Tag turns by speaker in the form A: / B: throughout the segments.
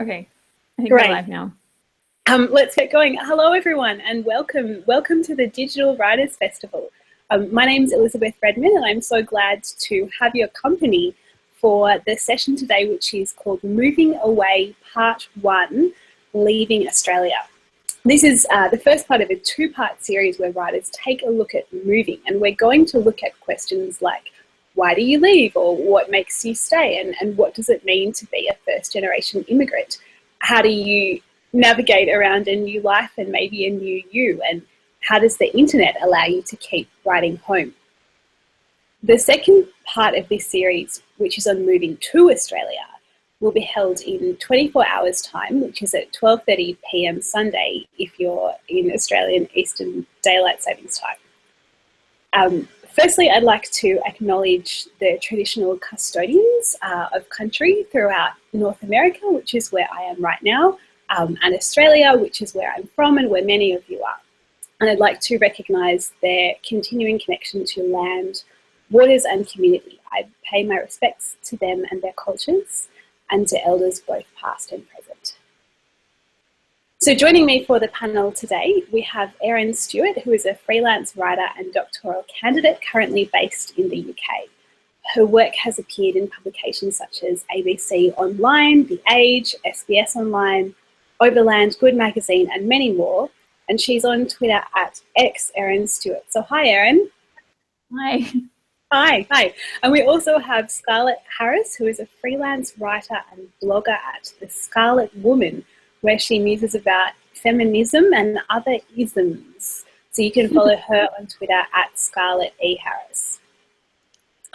A: Okay, I think we're
B: Great.
A: live now.
B: Let's get going. Hello, everyone, and welcome to the Digital Writers Festival. My name's Elizabeth Redman, and I'm so glad to have your company for the session today, which is called Moving Away Part 1, Leaving Australia. This is the first part of a two-part series where writers take a look at moving, and we're going to look at questions like, why do you leave, or what makes you stay, and what does it mean to be a first-generation immigrant? How do you navigate around a new life and maybe a new you, and how does the internet allow you to keep writing home? The second part of this series, which is on moving to Australia, will be held in 24 hours time, which is at 12:30 p.m. Sunday if you're in Australian Eastern Daylight Savings Time. Firstly, I'd like to acknowledge the traditional custodians of country throughout North America, which is where I am right now, and Australia, which is where I'm from and where many of you are. And I'd like to recognise their continuing connection to land, waters and community. I pay my respects to them and their cultures, and to elders both past and present. So joining me for the panel today, we have Erin Stewart, who is a freelance writer and doctoral candidate currently based in the UK. Her work has appeared in publications such as ABC Online, The Age, SBS Online, Overland, Good Magazine, and many more. And she's on Twitter at Erin Stewart. So hi, Erin.
A: Hi.
B: Hi. And we also have Scarlett Harris, who is a freelance writer and blogger at The Scarlet Woman, where she muses about feminism and other isms. So you can follow her on Twitter at Scarlett E. Harris.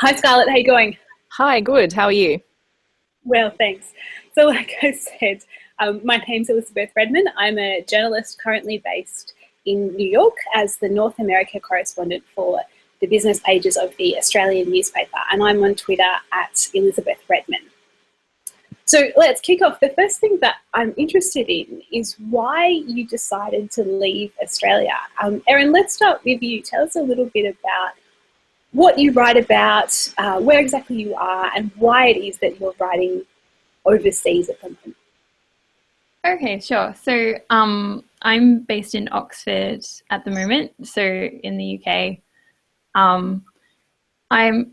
B: Hi, Scarlett. How are you going?
C: Hi, good. How are you?
B: Well, thanks. So like I said, my name's Elizabeth Redman. I'm a journalist currently based in New York as the North America correspondent for the business pages of the Australian newspaper, and I'm on Twitter at Elizabeth Redman. So let's kick off. The first thing that I'm interested in is why you decided to leave Australia. Erin, let's start with you. Tell us a little bit about what you write about, where exactly you are, and why it is that you're writing overseas at the moment.
A: Okay, sure. So I'm based in Oxford at the moment, so in the UK. I'm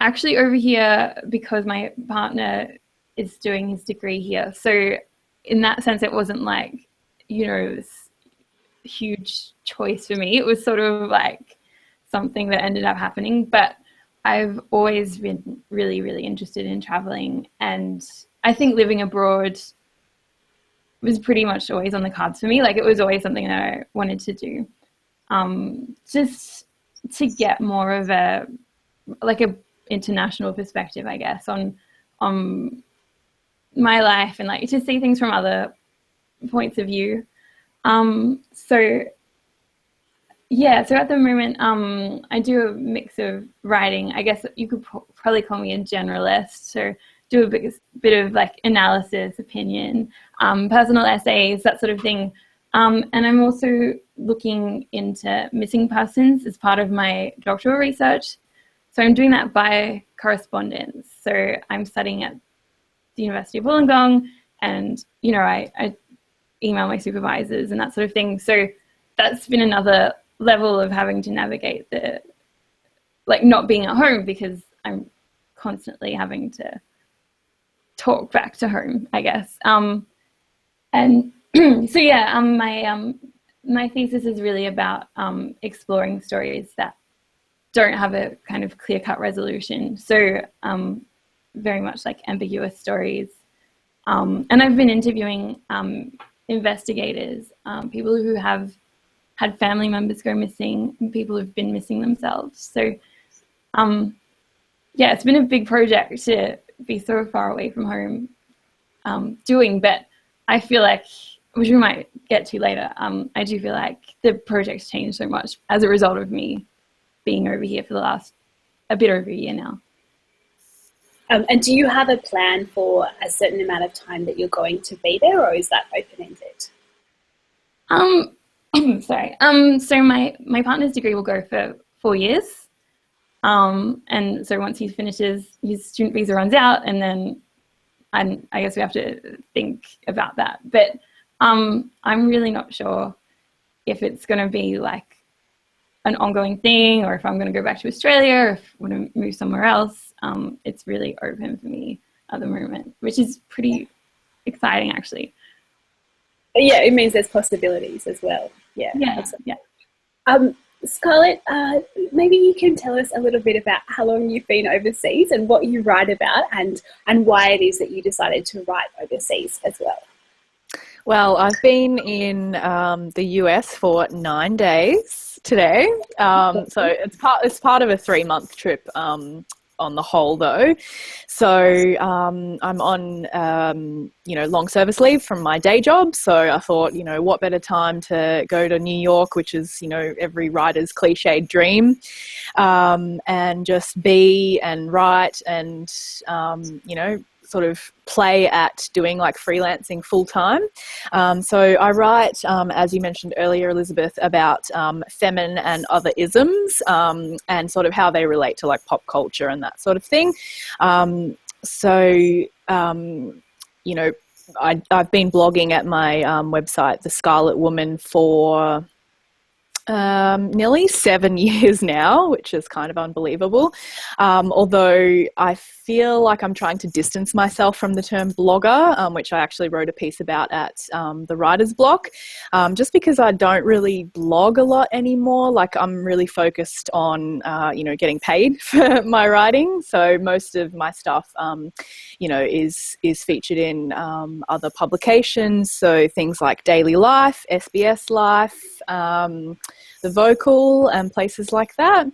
A: actually over here because my partner is doing his degree here. So in that sense, it wasn't like, this huge choice for me. It was sort of like something that ended up happening. But I've always been really, really interested in traveling. And I think living abroad was pretty much always on the cards for me. Like, it was always something that I wanted to do. Just to get more of a international perspective, I guess, on my life, and like to see things from other points of view. So at the moment, I do a mix of writing. I guess you could probably call me a generalist. So do a bit of like analysis, opinion, personal essays, that sort of thing. And I'm also looking into missing persons as part of my doctoral research. So I'm doing that by correspondence. So I'm studying at the University of Wollongong, and, I email my supervisors and that sort of thing. So that's been another level of having to navigate not being at home, because I'm constantly having to talk back to home, I guess. And so my thesis is really about exploring stories that don't have a kind of clear-cut resolution. So very much like ambiguous stories. And I've been interviewing investigators, people who have had family members go missing, and people who've been missing themselves. So it's been a big project to be so far away from home but I feel like, which we might get to later, I do feel like the project's changed so much as a result of me being over here for the last a bit over a year now.
B: And do you have a plan for a certain amount of time that you're going to be there, or is that open-ended?
A: Sorry. So my partner's degree will go for 4 years. And so once he finishes, his student visa runs out, and then and I guess we have to think about that. But I'm really not sure if it's going to be like an ongoing thing, or if I'm going to go back to Australia, or if I want to move somewhere else. It's really open for me at the moment, which is pretty exciting, actually.
B: Yeah, it means there's possibilities as well. Yeah. Scarlett, maybe you can tell us a little bit about how long you've been overseas and what you write about, and why it is that you decided to write overseas as well.
C: Well, I've been in the US for 9 days today, so it's part of a 3-month trip. On the whole, though, so I'm on long service leave from my day job. So I thought, what better time to go to New York, which is every writer's cliched dream, and just be and write and sort of play at doing like freelancing full time. So I write, as you mentioned earlier, Elizabeth, about feminine and other isms, and sort of how they relate to like pop culture and that sort of thing. I've been blogging at my website, The Scarlet Woman, for nearly 7 years now, which is kind of unbelievable. Although I feel like I'm trying to distance myself from the term blogger, which I actually wrote a piece about at the Writer's Block, just because I don't really blog a lot anymore. Like, I'm really focused on, getting paid for my writing. So most of my stuff, is featured in other publications. So things like Daily Life, SBS Life, The Vocal, and places like that.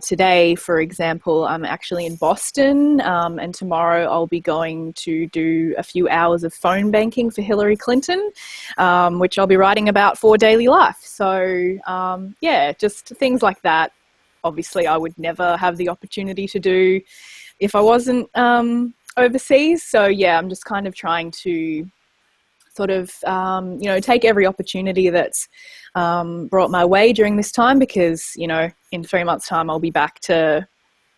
C: Today, for example, I'm actually in Boston, and tomorrow I'll be going to do a few hours of phone banking for Hillary Clinton, which I'll be writing about for Daily Life. So, just things like that. Obviously, I would never have the opportunity to do if I wasn't overseas. So, I'm just kind of trying to sort of, take every opportunity that's brought my way during this time, because, in 3 months' time, I'll be back to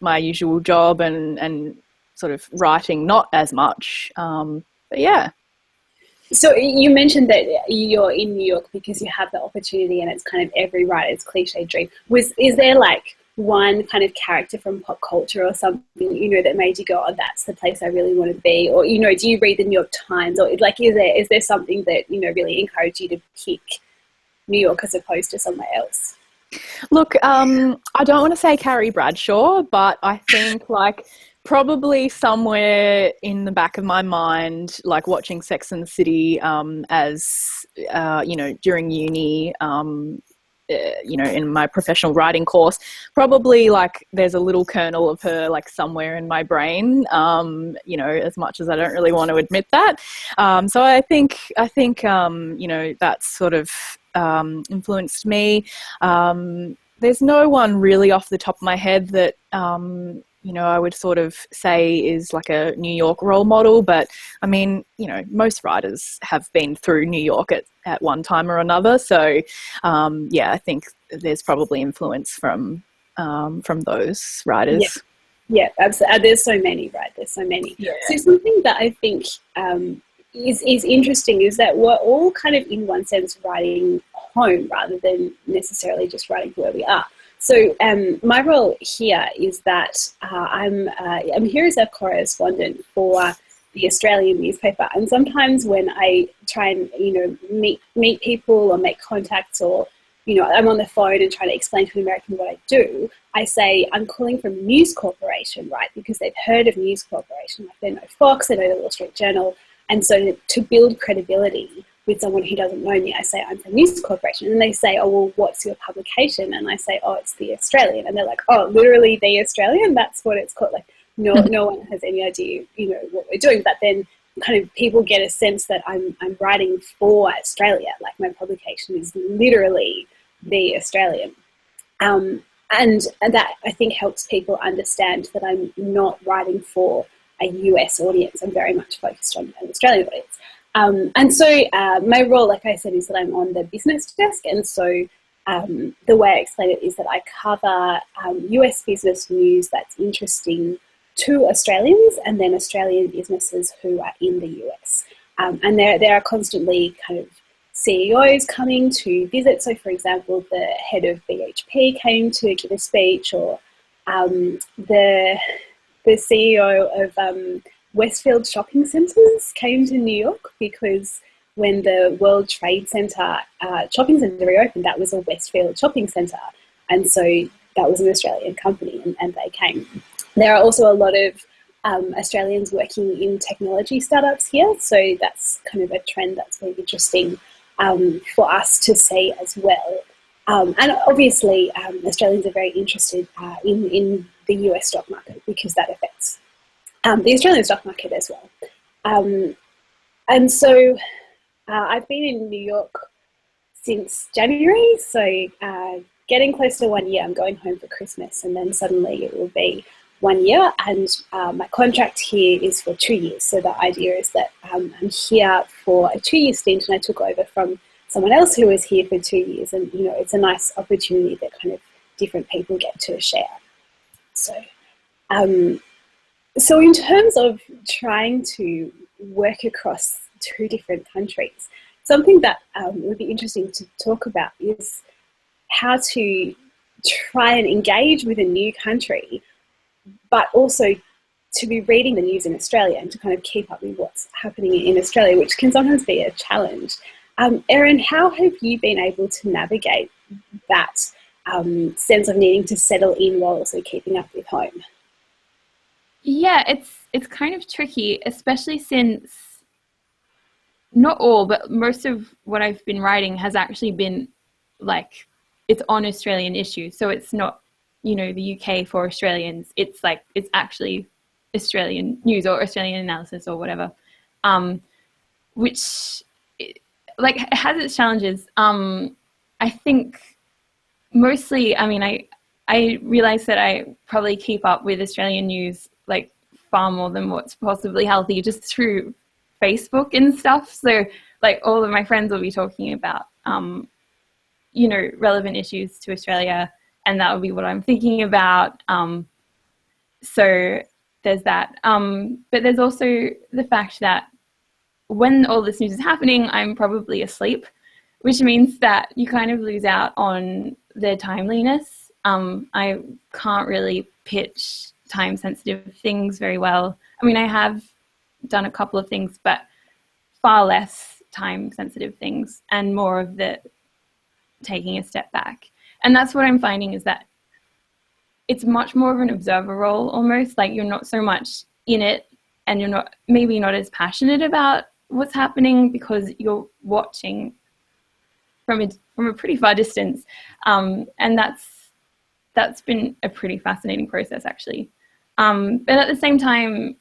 C: my usual job and sort of writing not as much. But yeah.
B: So you mentioned that you're in New York because you have the opportunity, and it's kind of every writer's cliche dream. Is there like one kind of character from pop culture or something, that made you go, oh, that's the place I really want to be? Or, do you read the New York Times, or like, is there something that, really encouraged you to pick New York as opposed to somewhere else?
C: Look, I don't want to say Carrie Bradshaw, but I think like probably somewhere in the back of my mind, like watching Sex and the City as, during uni, in my professional writing course, probably like there's a little kernel of her like somewhere in my brain, as much as I don't really want to admit that. So I think that's sort of influenced me. There's no one really off the top of my head that I would sort of say is like a New York role model, but I mean, most writers have been through New York at one time or another. So, I think there's probably influence from those writers.
B: Yeah, absolutely. There's so many, right? There's so many. Yeah. So something that I think is interesting is that we're all kind of, in one sense, writing home rather than necessarily just writing where we are. So my role here is that I'm here as a correspondent for the Australian newspaper, and sometimes when I try and meet people or make contacts, or I'm on the phone and trying to explain to an American what I do, I say I'm calling from News Corporation, right? Because they've heard of News Corporation, like they know Fox, they know the Wall Street Journal, and so to build credibility with someone who doesn't know me, I say, I'm from News Corporation. And they say, oh, well, what's your publication? And I say, oh, it's The Australian. And they're like, oh, literally The Australian? That's what it's called. Like, no one has any idea, what we're doing. But then kind of people get a sense that I'm writing for Australia. Like, my publication is literally The Australian. And that, I think, helps people understand that I'm not writing for a US audience. I'm very much focused on an Australian audience. And so my role, like I said, is that I'm on the business desk. And so the way I explain it is that I cover US business news that's interesting to Australians and then Australian businesses who are in the US. And there are constantly kind of CEOs coming to visit. So, for example, the head of BHP came to give a speech, or the CEO of Westfield Shopping Centres came to New York because when the World Trade Center shopping centre reopened, that was a Westfield shopping centre. And so that was an Australian company, and they came. There are also a lot of Australians working in technology startups here, so that's kind of a trend that's very interesting for us to see as well. And obviously, Australians are very interested in the US stock market because that affects the Australian stock market as well. And so I've been in New York since January, so getting close to 1 year. I'm going home for Christmas, and then suddenly it will be 1 year, and my contract here is for 2 years. So the idea is that I'm here for a 2-year stint, and I took over from someone else who was here for 2 years, and it's a nice opportunity that kind of different people get to share. So, so in terms of trying to work across 2 different countries, something that would be interesting to talk about is how to try and engage with a new country, but also to be reading the news in Australia and to kind of keep up with what's happening in Australia, which can sometimes be a challenge. Erin, how have you been able to navigate that sense of needing to settle in while also keeping up with home?
A: Yeah, it's kind of tricky, especially since not all, but most of what I've been writing has actually been like, it's on Australian issues. So it's not, the UK for Australians. It's like, it's actually Australian news or Australian analysis or whatever, which like has its challenges. I think mostly, I realize that I probably keep up with Australian news like far more than what's possibly healthy just through Facebook and stuff. So like all of my friends will be talking about, relevant issues to Australia, and that would be what I'm thinking about. So there's that. But there's also the fact that when all this news is happening, I'm probably asleep, which means that you kind of lose out on the timeliness. I can't really pitch time-sensitive things very well. I have done a couple of things, but far less time-sensitive things and more of the taking a step back. And that's what I'm finding, is that it's much more of an observer role almost. Like you're not so much in it, and you're not maybe not as passionate about what's happening because you're watching from a pretty far distance. And that's been a pretty fascinating process actually. But at the same time,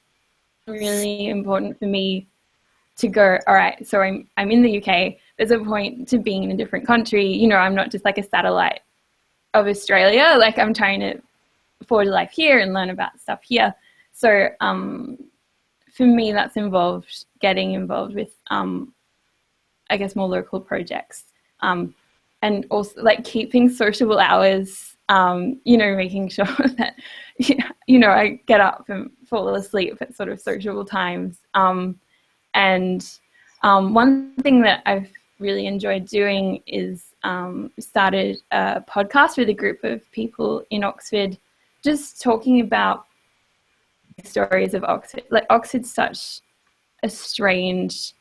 A: really important for me to go, all right, so I'm in the UK. There's a point to being in a different country. I'm not just like a satellite of Australia. Like I'm trying to forge life here and learn about stuff here. So for me, that's getting involved with, I guess, more local projects, and also like keeping sociable hours. Making sure that I get up and fall asleep at sort of sociable times. And one thing that I've really enjoyed doing is started a podcast with a group of people in Oxford, just talking about stories of Oxford. Like Oxford's such a strange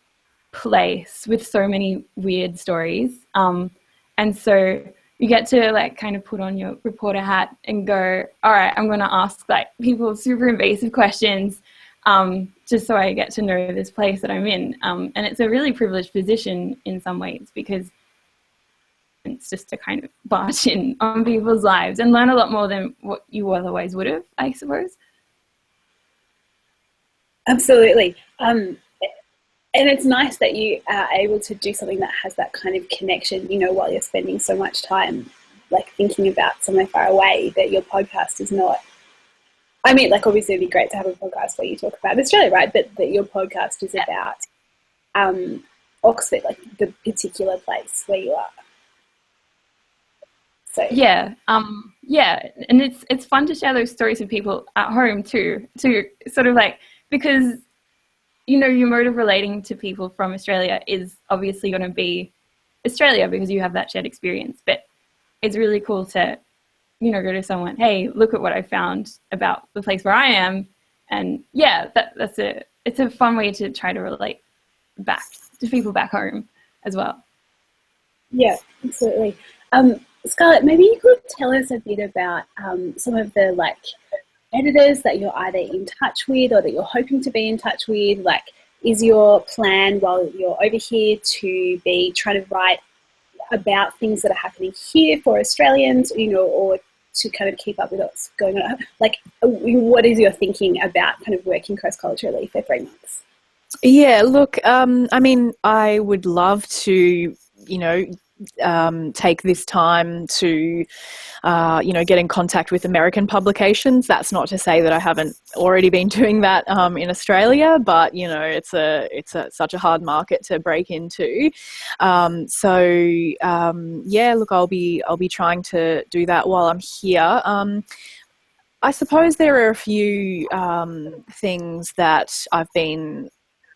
A: place with so many weird stories. And so you get to like kind of put on your reporter hat and go, all right, I'm going to ask like people super invasive questions, just so I get to know this place that I'm in. And it's a really privileged position in some ways, because it's just to kind of barge in on people's lives and learn a lot more than what you otherwise would have, I suppose.
B: Absolutely. And it's nice that you are able to do something that has that kind of connection, while you're spending so much time like thinking about somewhere far away, that your podcast is not, obviously it'd be great to have a podcast where you talk about Australia, right? But that your podcast is about Oxford, like the particular place where you are. So
A: yeah, yeah, and it's fun to share those stories with people at home too, to sort of like, because your mode of relating to people from Australia is obviously going to be Australia because you have that shared experience. But it's really cool to go to someone, hey, look at what I found about the place where I am, and yeah, it's a fun way to try to relate back to people back home as well.
B: Yeah, absolutely. Scarlett, maybe you could tell us a bit about some of the editors that you're either in touch with or that you're hoping to be in touch with. Like, is your plan while you're over here to be trying to write about things that are happening here for Australians, or to kind of keep up with what's going on? Like, what is your thinking about kind of working cross-culturally for 3 months?
C: Yeah, look, I mean, I would love to, take this time to, get in contact with American publications. That's not to say that I haven't already been doing that in Australia, but it's such a hard market to break into. Yeah, look, I'll be trying to do that while I'm here. I suppose there are a few things that I've been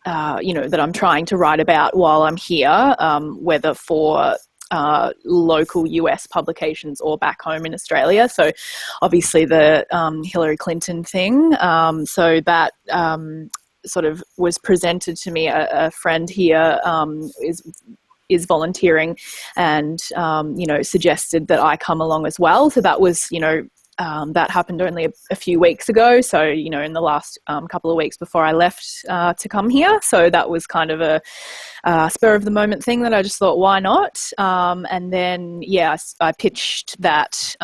C: that I'm trying to write about while I'm here, whether for local US publications or back home in Australia. So obviously the Hillary Clinton thing, so that sort of was presented to me. A friend here is volunteering and suggested that I come along as well. So that was that happened only a few weeks ago, so in the last couple of weeks before I left to come here. So that was kind of a spur of the moment thing that I just thought, why not? And then I pitched that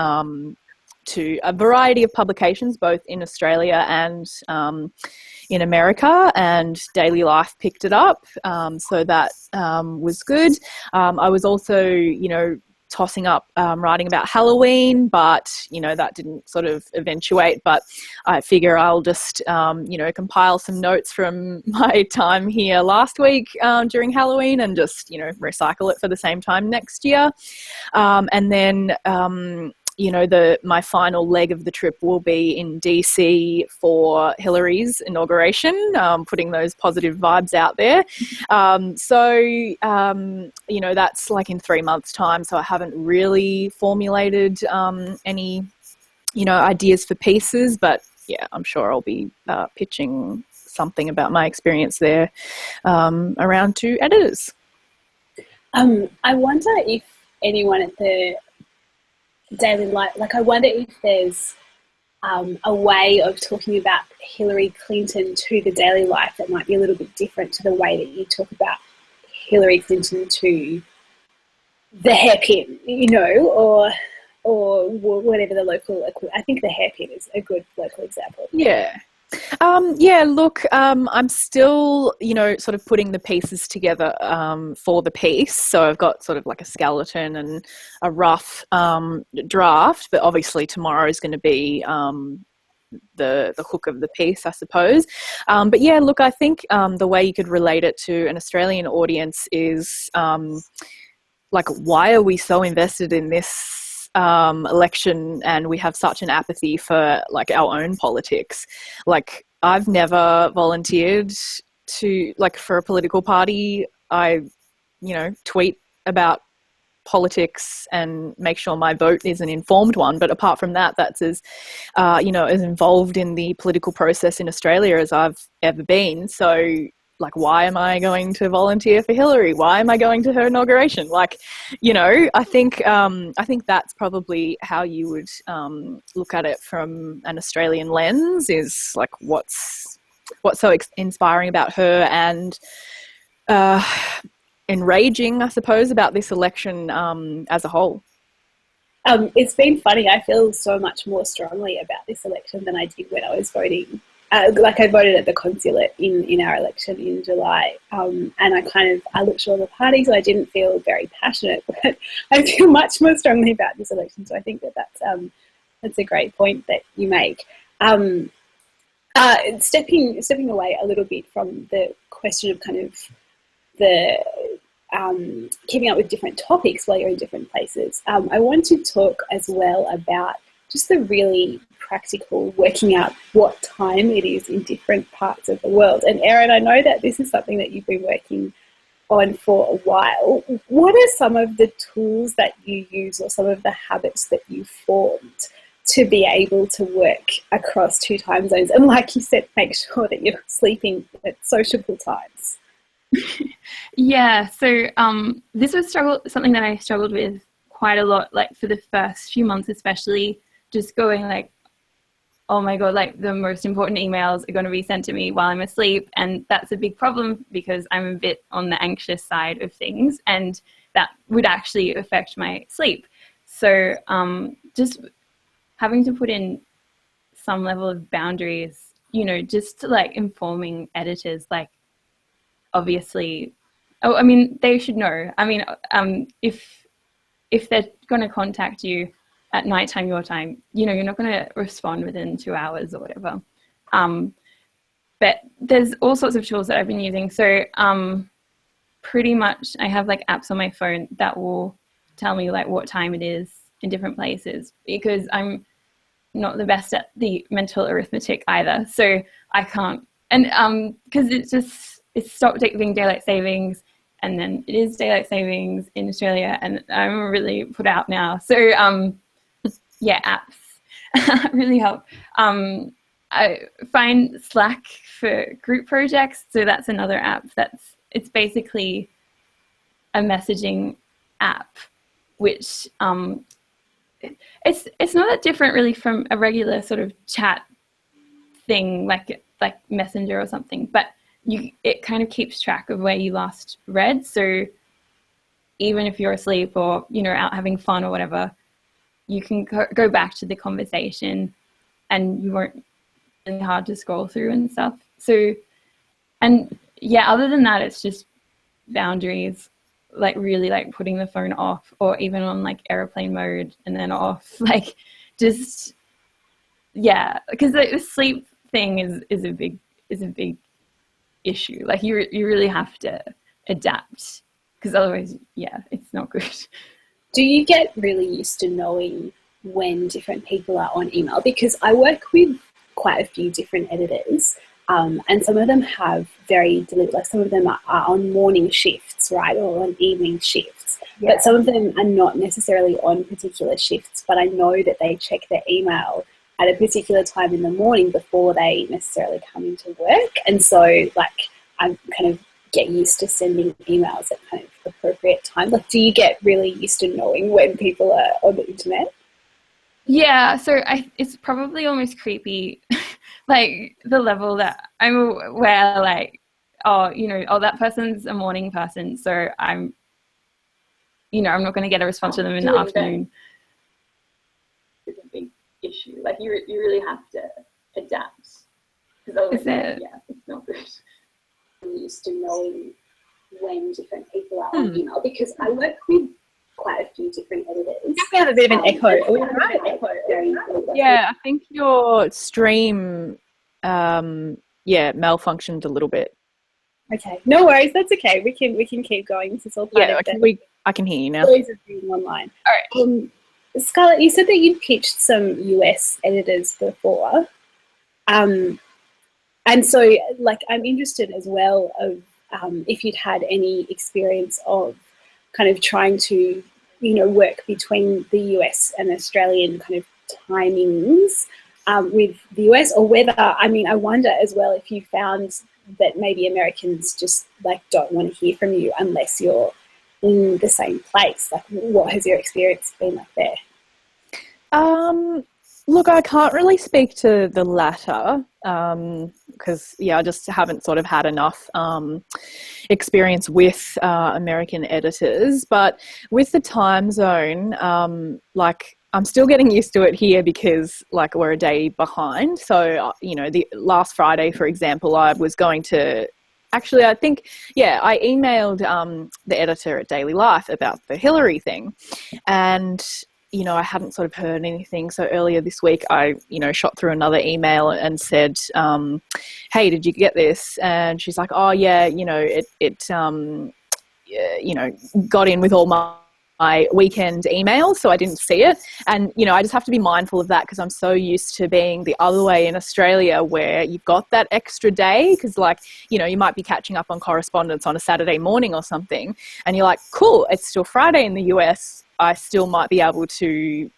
C: to a variety of publications, both in Australia and in America, and Daily Life picked it up, so that was good. I was also tossing up writing about Halloween, but that didn't sort of eventuate. But I figure I'll just compile some notes from my time here last week during Halloween and just recycle it for the same time next year. And then my final leg of the trip will be in DC for Hillary's inauguration, putting those positive vibes out there. That's like in 3 months' time, so I haven't really formulated any, ideas for pieces, but yeah, I'm sure I'll be pitching something about my experience there around to editors.
B: I wonder if anyone at the Daily Life, I wonder if there's a way of talking about Hillary Clinton to the Daily Life that might be a little bit different to the way that you talk about Hillary Clinton to the hairpin, or whatever the local. I think the hairpin is a good local example.
C: Yeah. Look, I'm still, sort of putting the pieces together for the piece. So I've got sort of like a skeleton and a rough draft, but obviously tomorrow is going to be the hook of the piece, I suppose. But yeah, look, I think the way you could relate it to an Australian audience is why are we so invested in this election, and we have such an apathy for our own politics? I've never volunteered to for a political party. I tweet about politics and make sure my vote is an informed one, but apart from that, that's as as involved in the political process in Australia as I've ever been. So why am I going to volunteer for Hillary? Why am I going to her inauguration? I think that's probably how you would look at it from an Australian lens, is what's so inspiring about her and enraging, I suppose, about this election as a whole.
B: It's been funny. I feel so much more strongly about this election than I did when I was voting. I voted at the consulate in our election in July, and I looked at all the parties, and I didn't feel very passionate, but I feel much more strongly about this election. So I think that's a great point that you make. Stepping away a little bit from the question of kind of the keeping up with different topics while you're in different places. I want to talk as well about just the really practical working out what time it is in different parts of the world. And Erin, I know that this is something that you've been working on for a while. What are some of the tools that you use or some of the habits that you formed to be able to work across 2 time zones? And like you said, make sure that you're sleeping at sociable times.
A: Yeah, so this was something that I struggled with quite a lot, like for the first few months especially, just going like, oh my God, like the most important emails are going to be sent to me while I'm asleep. And that's a big problem because I'm a bit on the anxious side of things, and that would actually affect my sleep. So just having to put in some level of boundaries, you know, just to like informing editors, like obviously, I mean, they should know. I mean, if they're going to contact you at nighttime your time, you know, you're not going to respond within 2 hours or whatever. But there's all sorts of tools that I've been using. So pretty much I have like apps on my phone that will tell me like what time it is in different places, because I'm not the best at the mental arithmetic either. So I can't, and because it's stopped being daylight savings, and then it is daylight savings in Australia, and I'm really put out now. So yeah, apps really help. I find Slack for group projects. So that's another app it's basically a messaging app, which it's not that different really from a regular sort of chat thing like Messenger or something, but it kind of keeps track of where you last read. So even if you're asleep or, you know, out having fun or whatever, you can go back to the conversation and you won't really hard to scroll through and stuff. So, and yeah, other than that, it's just boundaries, like really like putting the phone off or even on like airplane mode and then off, like just, yeah, because the sleep thing is a big issue. Like you really have to adapt, because otherwise, yeah, it's not good.
B: Do you get really used to knowing when different people are on email? Because I work with quite a few different editors, and some of them have very deliberate, like some of them are on morning shifts, right, or on evening shifts. Yeah. But some of them are not necessarily on particular shifts, but I know that they check their email at a particular time in the morning before they necessarily come into work. And so like I kind of get used to sending emails at kind of appropriate time. Like, do you get really used to knowing when people are on the internet?
A: Yeah, so it's probably almost creepy, like the level that I'm aware, like, oh, you know, oh, that person's a morning person, so I'm not going to get a response from them in the afternoon. It's a big issue. Like you really have to adapt, because otherwise, yeah, it's not good.
B: I'm used to knowing when different people are on email, because I work with quite a few different editors.
C: We have a bit of an echo. Are we right? Yeah, I think your stream, malfunctioned a little bit.
B: Okay, no worries. That's okay. We can keep going. This is all part of
C: I can hear you now.
B: Stories of being online.
A: All right.
B: Scarlett, you said that you'd pitched some US editors before. And so, like, I'm interested as well of if you'd had any experience of kind of trying to, you know, work between the US and Australian kind of timings with the US, or whether, I mean, I wonder as well if you found that maybe Americans just like don't want to hear from you unless you're in the same place. Like, what has your experience been like there?
C: Look, I can't really speak to the latter because, I just haven't sort of had enough experience with American editors. But with the time zone, I'm still getting used to it here because, like, we're a day behind. So, the last Friday, for example, I was going to actually, I emailed the editor at Daily Life about the Hillary thing, and I hadn't sort of heard anything. So earlier this week, I, shot through another email and said, hey, did you get this? And she's like, oh yeah, got in with all my weekend emails, so I didn't see it. And, I just have to be mindful of that because I'm so used to being the other way in Australia where you've got that extra day because, you might be catching up on correspondence on a Saturday morning or something and you're like, cool, it's still Friday in the US. I still might be able to,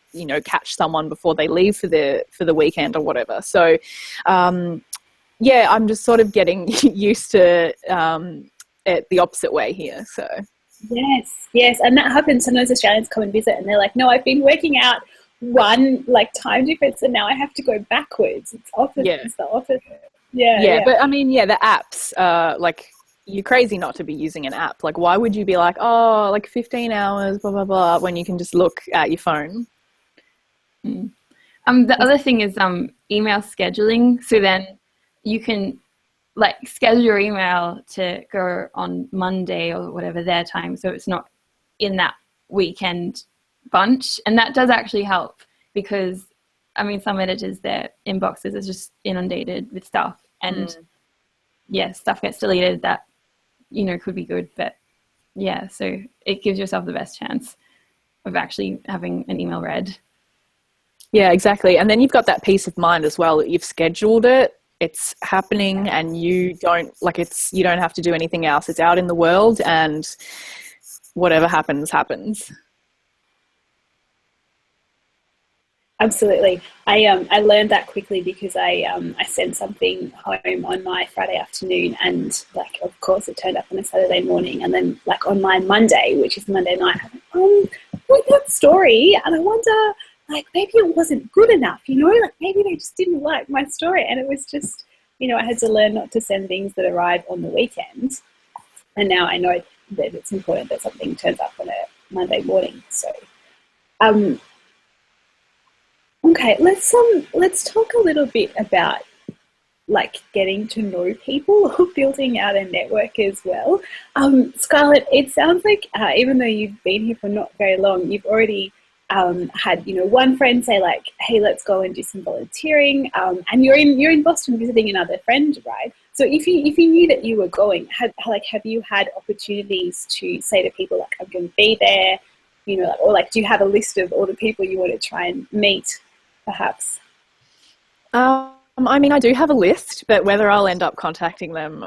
C: catch someone before they leave for the weekend or whatever. So, I'm just sort of getting used to it the opposite way here, so...
B: Yes, and that happens. Sometimes Australians come and visit and they're like, no, I've been working out one time difference and now I have to go backwards. It's opposite.
C: Yeah.
B: It's the opposite.
C: But I mean, the apps, you're crazy not to be using an app. Like, why would you be like, 15 hours, blah, blah, blah, when you can just look at your phone?
A: The other thing is email scheduling. So then you can schedule your email to go on Monday or whatever their time, so it's not in that weekend bunch. And that does actually help because, some editors, their inboxes are just inundated with stuff and stuff gets deleted that, could be good. But so it gives yourself the best chance of actually having an email read.
C: Yeah, exactly. And then you've got that peace of mind as well that you've scheduled it. It's happening and you don't have to do anything else. It's out in the world and whatever happens, happens.
B: Absolutely. I learned that quickly because I sent something home on my Friday afternoon and of course it turned up on a Saturday morning, and then on my Monday, which is Monday night, I wrote that story and I wonder maybe it wasn't good enough, maybe they just didn't like my story. And it was just, I had to learn not to send things that arrive on the weekend. And now I know that it's important that something turns up on a Monday morning. So, okay, let's talk a little bit about getting to know people or building out a network as well. Scarlett, it sounds like even though you've been here for not very long, you've already had one friend say hey, let's go and do some volunteering, and you're in Boston visiting another friend, right? So if you knew that you were going, have you had opportunities to say to people I'm going to be there, or do you have a list of all the people you want to try and meet, perhaps?
C: I do have a list, but whether I'll end up contacting them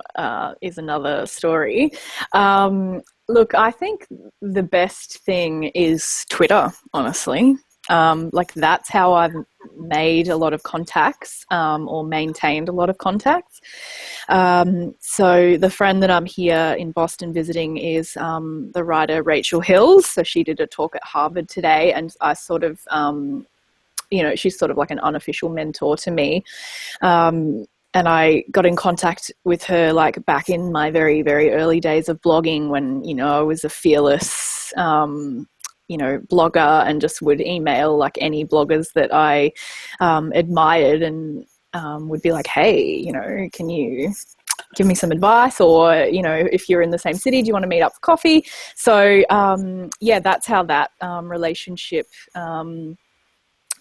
C: is another story. Look, I think the best thing is Twitter, honestly. That's how I've made a lot of contacts or maintained a lot of contacts. So the friend that I'm here in Boston visiting is the writer Rachel Hills. So she did a talk at Harvard today, and I sort of, she's sort of like an unofficial mentor to me. And I got in contact with her back in my very, very early days of blogging when, I was a fearless, blogger and just would email any bloggers that I admired and would be like, hey, can you give me some advice? Or, if you're in the same city, do you want to meet up for coffee? So, that's how that relationship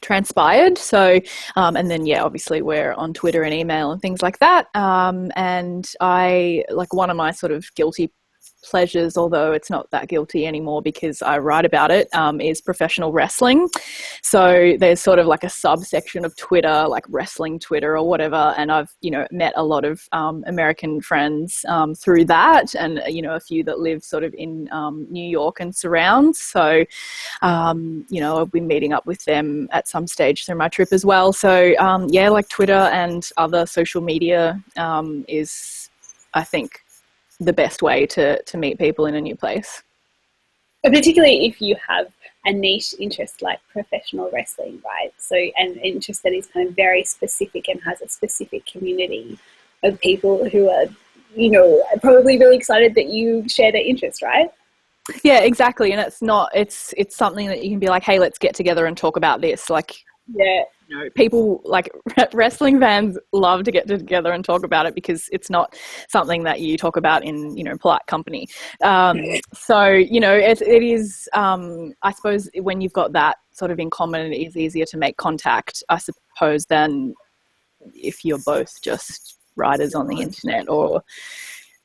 C: transpired. So and then obviously we're on Twitter and email and things like that, and I one of my sort of guilty pleasures, although it's not that guilty anymore because I write about it, is professional wrestling. So there's sort of a subsection of Twitter, wrestling Twitter or whatever, and I've met a lot of American friends through that, and a few that live sort of in New York and surrounds. So I'll be meeting up with them at some stage through my trip as well. So Twitter and other social media is, I think, the best way to meet people in a new place.
B: Particularly if you have a niche interest like professional wrestling, right? So an interest that is kind of very specific and has a specific community of people who are, probably really excited that you share their interest, right?
C: Yeah, exactly. And it's something that you can be like, hey, let's get together and talk about this. People wrestling fans love to get together and talk about it because it's not something that you talk about in polite company. So it is I suppose when you've got that sort of in common, it is easier to make contact, I suppose, than if you're both just writers on the internet or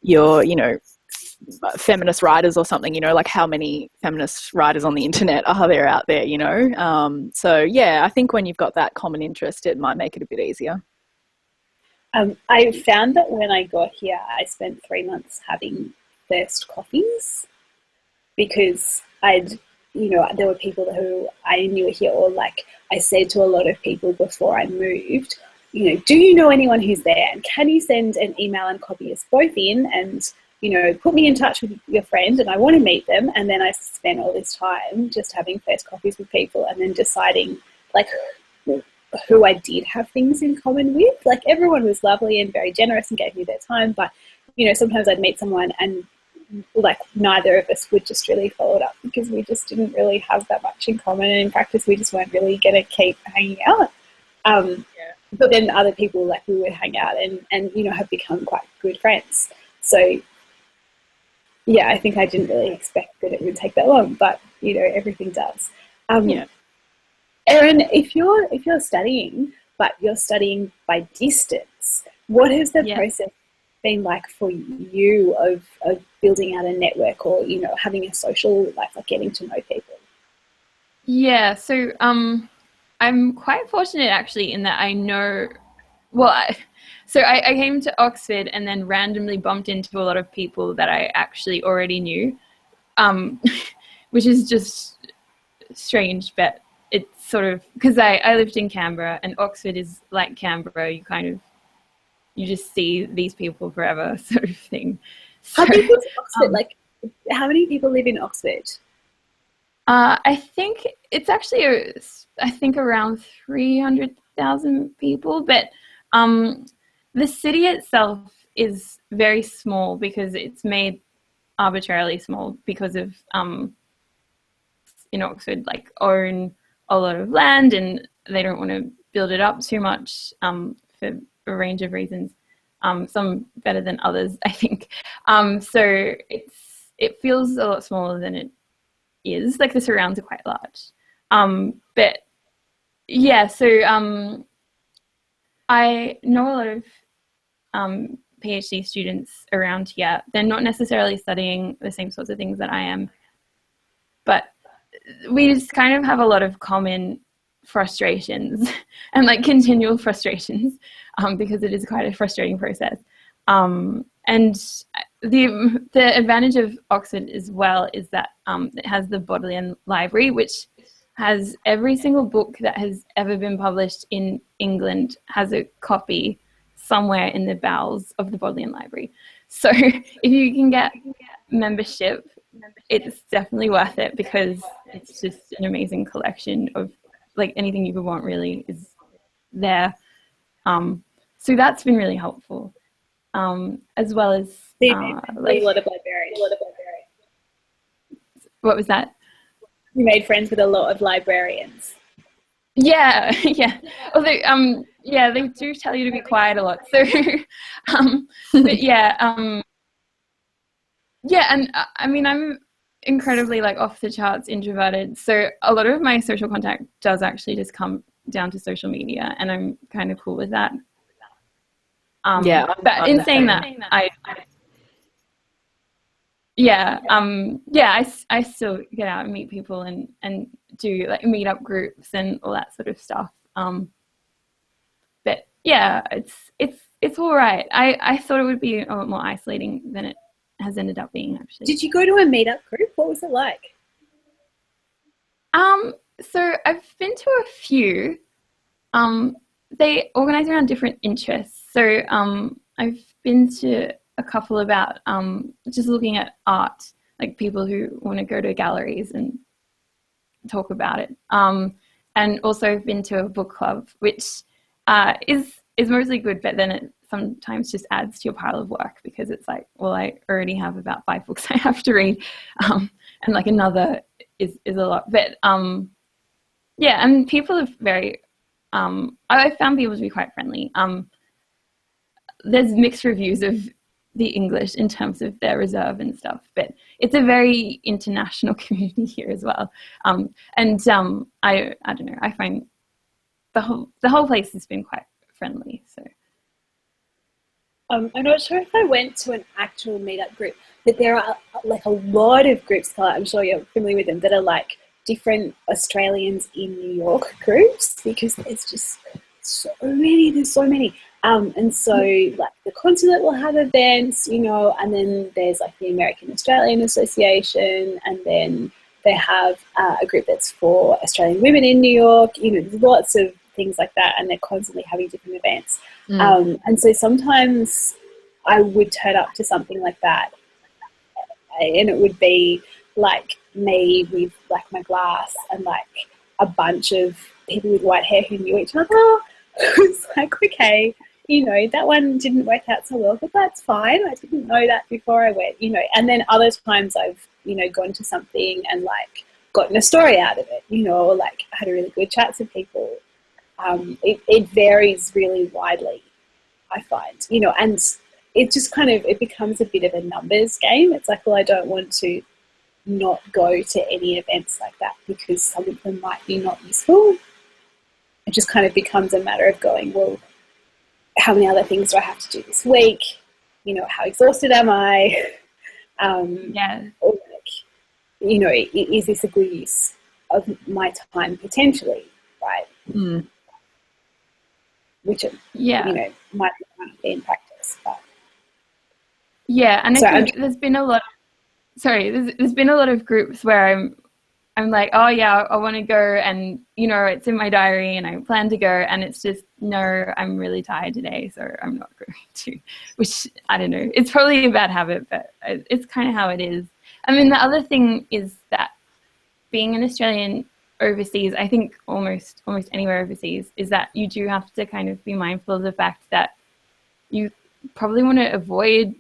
C: you're feminist writers or something, you know, like how many feminist writers on the internet are there out there, you know? So yeah, I think when you've got that common interest, it might make it a bit easier.
B: I found that when I got here, I spent 3 months having first coffees because there were people who I knew here, or like I said to a lot of people before I moved, you know, do you know anyone who's there? And can you send an email and copy us both in and, you know, put me in touch with your friend, and I want to meet them. And then I spent all this time just having first coffees with people and then deciding like who I did have things in common with. Like everyone was lovely and very generous and gave me their time, but you know, sometimes I'd meet someone and like neither of us would just really follow it up because we just didn't really have that much in common, and in practice we just weren't really going to keep hanging out. But then other people, like we would hang out and you know, have become quite good friends. So yeah, I think I didn't really expect that it would take that long, but you know, everything does. Erin, if you're studying, but you're studying by distance, what has the process been like for you of building out a network, or you know, having a social life, like getting to know people?
A: Yeah, so I'm quite fortunate actually in that I know, well, I came to Oxford and then randomly bumped into a lot of people that I actually already knew, which is just strange, but it's sort of, because I lived in Canberra, and Oxford is like Canberra, you just see these people forever sort of thing. So,
B: how big is Oxford? Like, how many people live in Oxford?
A: I think it's actually, I think around 300,000 people, but the city itself is very small because it's made arbitrarily small because of in Oxford, like, own a lot of land and they don't want to build it up too much for a range of reasons, some better than others, I think. So it feels a lot smaller than it is. Like the surrounds are quite large. But yeah, so I know a lot of PhD students around here. They're not necessarily studying the same sorts of things that I am, but we just kind of have a lot of common frustrations and like continual frustrations because it is quite a frustrating process. And the advantage of Oxford as well is that it has the Bodleian Library, which has every single book that has ever been published in England has a copy somewhere in the bowels of the Bodleian Library. So if you can get membership, it's definitely worth it because it's just an amazing collection of like anything you could want really is there. So that's been really helpful, as well as
B: like a lot of librarians.
A: What was that?
B: You made friends with a lot of librarians.
A: Yeah, yeah. Although, yeah, they do tell you to be quiet a lot. So, but yeah, yeah, and I mean, I'm incredibly like off the charts introverted. So a lot of my social contact does actually just come down to social media, and I'm kind of cool with that.
C: Yeah,
A: but in saying that, I still get out and meet people and do like meetup groups and all that sort of stuff. But yeah, it's all right. I thought it would be a lot more isolating than it has ended up being, actually.
B: Did you go to a meetup group? What was it like?
A: So I've been to a few. They organize around different interests. So I've been to a couple about just looking at art, like people who want to go to galleries and talk about it. And also I've been to a book club, which is mostly good, but then it sometimes just adds to your pile of work because it's like, well, I already have about 5 books I have to read, and like another is a lot. But yeah, and people are very I found people to be quite friendly. There's mixed reviews of the English in terms of their reserve and stuff, but it's a very international community here as well. And I don't know, I find the whole place has been quite friendly. So
B: I'm not sure if I went to an actual meetup group, but there are like a lot of groups, Carla, I'm sure you're familiar with them, that are like different Australians in New York groups, because there's just so many, there's so many. And so like the consulate will have events, you know, and then there's like the American Australian Association, and then they have a group that's for Australian women in New York, you know, there's lots of things like that, and they're constantly having different events. And so sometimes I would turn up to something like that, and it would be like me with like my glass and like a bunch of people with white hair who knew each other. It's like, okay, you know, that one didn't work out so well, but that's fine. I didn't know that before I went, you know. And then other times I've, you know, gone to something and like gotten a story out of it, you know, or like had a really good chat to people. It varies really widely, I find, you know, and it just kind of, it becomes a bit of a numbers game. It's like, well, I don't want to not go to any events like that because some of them might be not useful. It just kind of becomes a matter of going, well, how many other things do I have to do this week? You know, how exhausted am I? Or like, you know, is this a good use of my time potentially, right? Which, you know, might be in practice. But.
A: Yeah, and I think there's been a lot. There's been a lot of groups where I'm like, oh yeah, I want to go, and you know, it's in my diary, and I plan to go, and it's just no, I'm really tired today, so I'm not going to. Which I don't know. It's probably a bad habit, but it's kind of how it is. I mean, the other thing is that being an Australian overseas, I think almost anywhere overseas, is that you do have to kind of be mindful of the fact that you probably want to avoid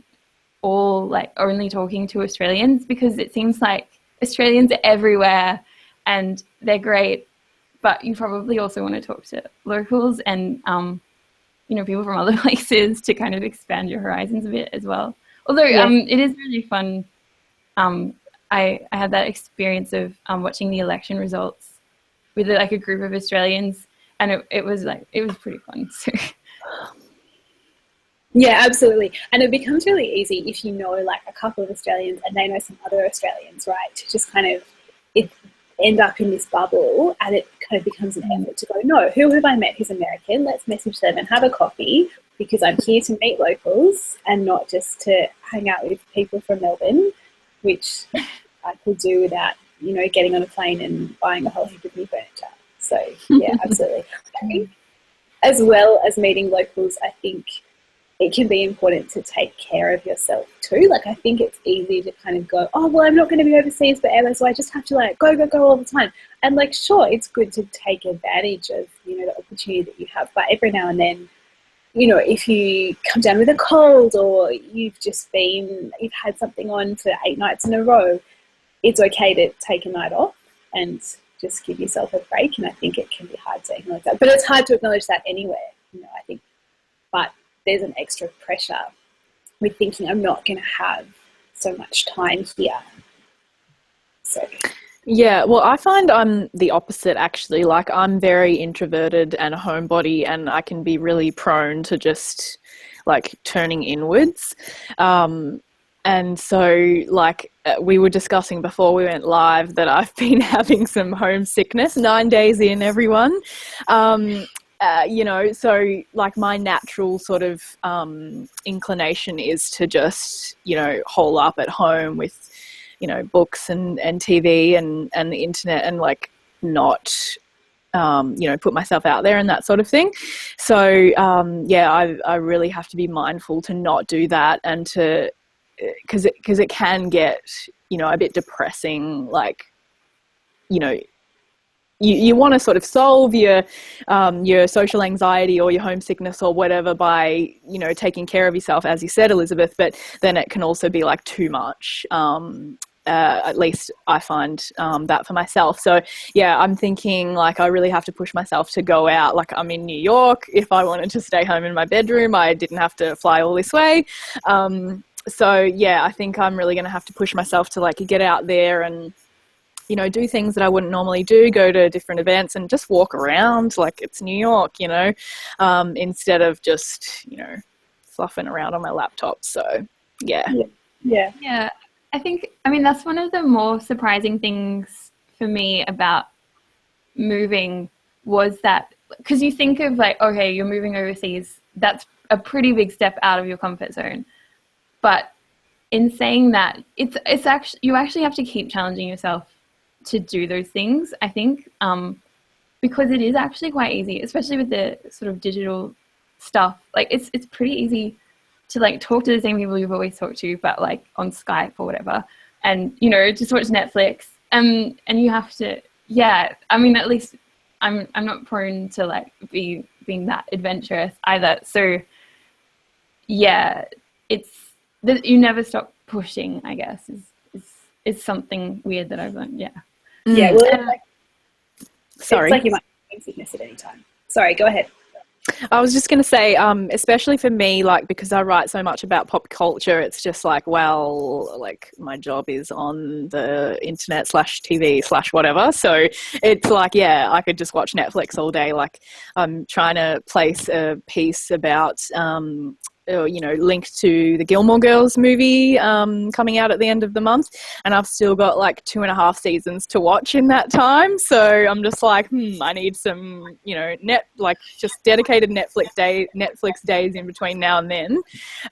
A: all like only talking to Australians, because it seems like Australians are everywhere and they're great, but you probably also want to talk to locals and you know, people from other places to kind of expand your horizons a bit as well. Although it is really fun. I had that experience of watching the election results with like a group of Australians, and it was pretty fun. So.
B: Yeah, absolutely. And it becomes really easy if you know like a couple of Australians and they know some other Australians, right? To just kind of end up in this bubble, and it kind of becomes an effort to go, no, who have I met who's American? Let's message them and have a coffee, because I'm here to meet locals and not just to hang out with people from Melbourne, which I could do without, you know, getting on a plane and buying a whole heap of new furniture. So yeah, absolutely. I think as well as meeting locals, I think it can be important to take care of yourself too. Like, I think it's easy to kind of go, oh, well, I'm not going to be overseas forever, so I just have to like go all the time. And like, sure, it's good to take advantage of, you know, the opportunity that you have. But every now and then, you know, if you come down with a cold, or you've had something on for 8 nights in a row, it's okay to take a night off and just give yourself a break. And I think it can be hard to acknowledge that. But it's hard to acknowledge that anywhere, you know, I think. But there's an extra pressure with thinking I'm not going to have so much time here. So
C: yeah, well, I find I'm the opposite actually. Like, I'm very introverted and a homebody, and I can be really prone to just like turning inwards. And so, like, we were discussing before we went live that I've been having some homesickness, 9 days in, everyone. You know, so like my natural sort of inclination is to just, you know, hole up at home with, you know, books and TV and the internet, and like not, you know, put myself out there and that sort of thing. So, yeah, I really have to be mindful to not do that, and to, because it can get, you know, a bit depressing, like, you know, you want to sort of solve your social anxiety or your homesickness or whatever by, you know, taking care of yourself, as you said, Elizabeth, but then it can also be like too much. At least I find that for myself. So yeah, I'm thinking like I really have to push myself to go out. Like, I'm in New York. If I wanted to stay home in my bedroom, I didn't have to fly all this way. So yeah, I think I'm really going to have to push myself to like get out there and, you know, do things that I wouldn't normally do, go to different events and just walk around like it's New York, you know, instead of just, you know, fluffing around on my laptop. So yeah.
A: Yeah. I think, I mean, that's one of the more surprising things for me about moving was that, because you think of like, okay, you're moving overseas, that's a pretty big step out of your comfort zone. But in saying that, it's actually, you actually have to keep challenging yourself to do those things, I think, because it is actually quite easy, especially with the sort of digital stuff. Like it's pretty easy to like talk to the same people you've always talked to, but like on Skype or whatever, and you know, just watch Netflix. And you have to, yeah. I mean, at least I'm not prone to like being that adventurous either. So yeah, it's that you never stop pushing, I guess, is something weird that I've learned. Yeah.
B: Yeah. Well,
C: sorry.
B: It's like you might have sickness at any time. Sorry, go ahead.
C: I was just going to say, especially for me, like, because I write so much about pop culture, it's just like, well, like my job is on the internet /TV /whatever. So it's like, yeah, I could just watch Netflix all day. Like I'm trying to place a piece about, you know, linked to the Gilmore Girls movie coming out at the end of the month, and I've still got like 2.5 seasons to watch in that time. So I'm just like, I need some, you know, just dedicated Netflix days in between now and then.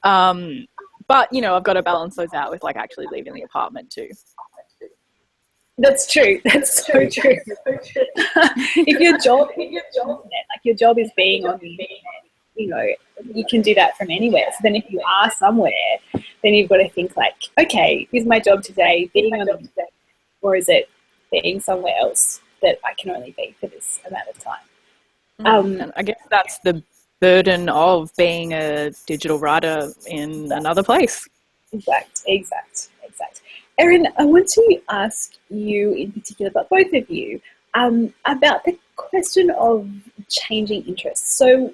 C: But you know, I've got to balance those out with like actually leaving the apartment too.
B: That's true. That's so true. If your job is being on the internet, you know, you can do that from anywhere. So then if you are somewhere, then you've got to think like, okay, is my job today being on the internet, or is it being somewhere else that I can only be for this amount of time?
C: And I guess that's the burden of being a digital writer in another place.
B: Exact. Erin, I want to ask you in particular, but both of you, about the question of changing interests. So